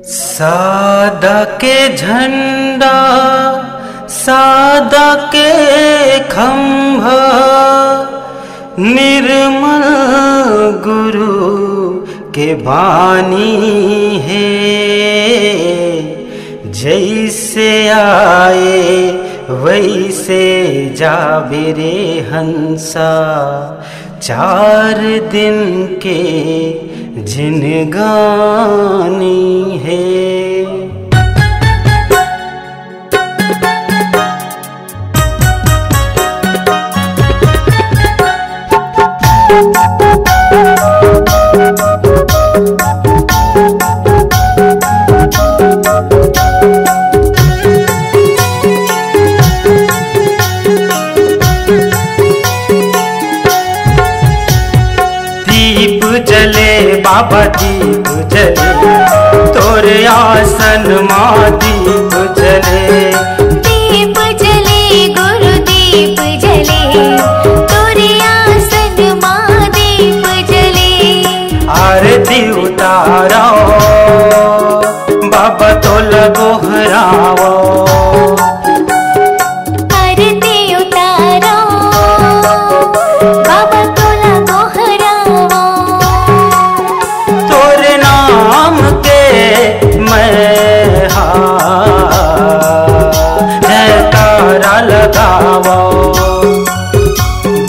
सादा के झंडा सादा के खंभा निर्मल गुरु के बानी है। जैसे आए वैसे जावे रे हंसा, 4 दिन के जिनगानी है। दीप जले बाबा दीप जले, तोरे आसन माँ दीप जले। दीप जले गुरु दीप जले, तोरे आसन माँ दीप जले। आरती उतारो बाबा तो लगोहराओ, आरती उतारो बाबा तो लगोहराओ। तोरे नाम के मैं जयकारा लगाओ।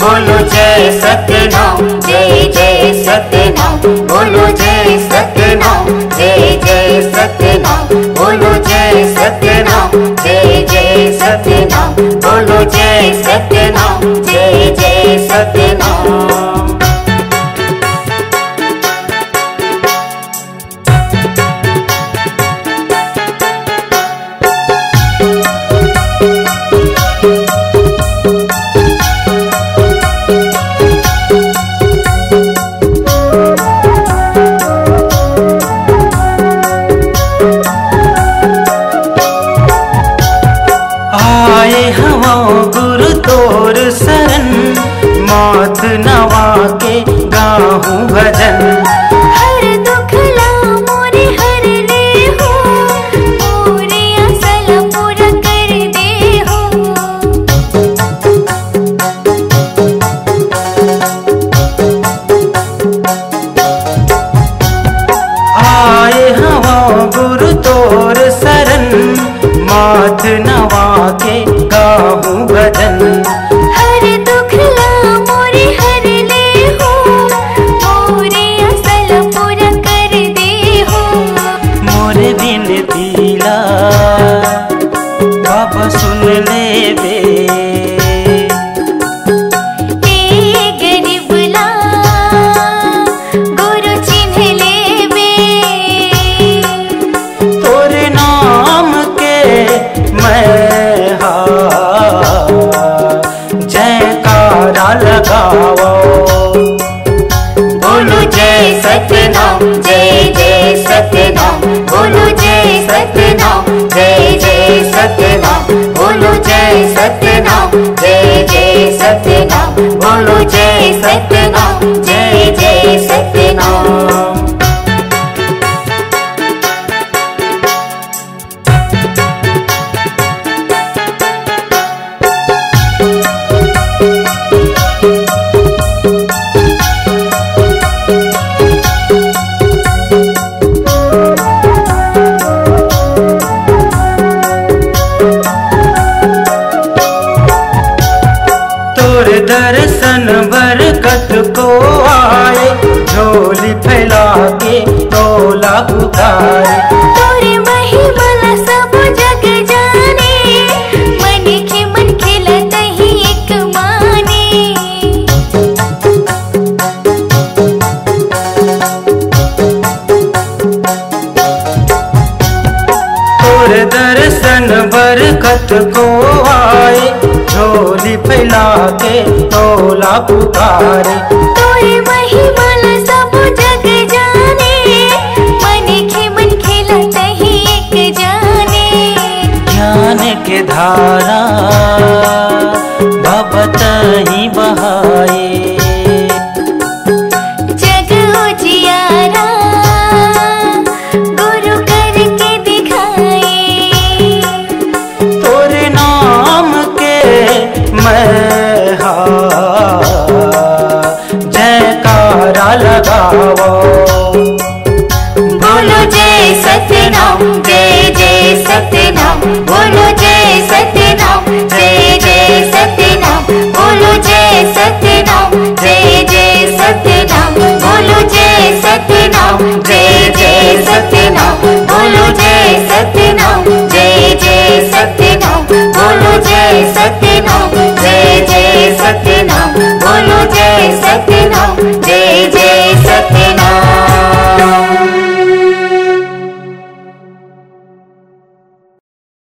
बोलो जय सतनाम जय जय सतनाम, बोलो जय सतनाम जय जय सतनाम, बोलो जय सतनाम जय जय सतनाम, बोलो जय सतनाम जय जय सतनाम। आए हवा गुरु तोर शरण, माथ नवा के गाहूँ भजन। हर दुख ला मोरे हर ले हो, मोरे असल पूरा कर दे हो। आए हवा गुरु तोर शरण, माथ नवा के गाहूँ भजन। हर दुख ला मोरे हर ले हो, मोरे असल पूरा कर दे हो। मोरे बिन पीला बाबा सुन ले बे, ए गरीब ला गुरु चिन्ह ले बे। तोरे नाम के मैं जयकारा लगाओ। बोलो जय सतनाम जय जय सतनाम, बोलो जय सतनाम जय जय सतनाम, बोलो जय सतनाम जय जय सतनाम, बोलो जय सतनाम जय जय सतनाम। तोर दर्शन बरकत को आए, झोली फैला के तोला पुकारे। तोरे महिमा ला सब जग जाने, मन के मन खिलत ही एक माने। तोर दर्शन बरकत को आए, झोली फैला के तोला पुकारे। तोरे महिमा ला सब जग जाने, मन के मन खिलत ही एक जाने। ज्ञान के धारा बाबा तहीं बहाए, जग उजियारा गुरु कर आवा।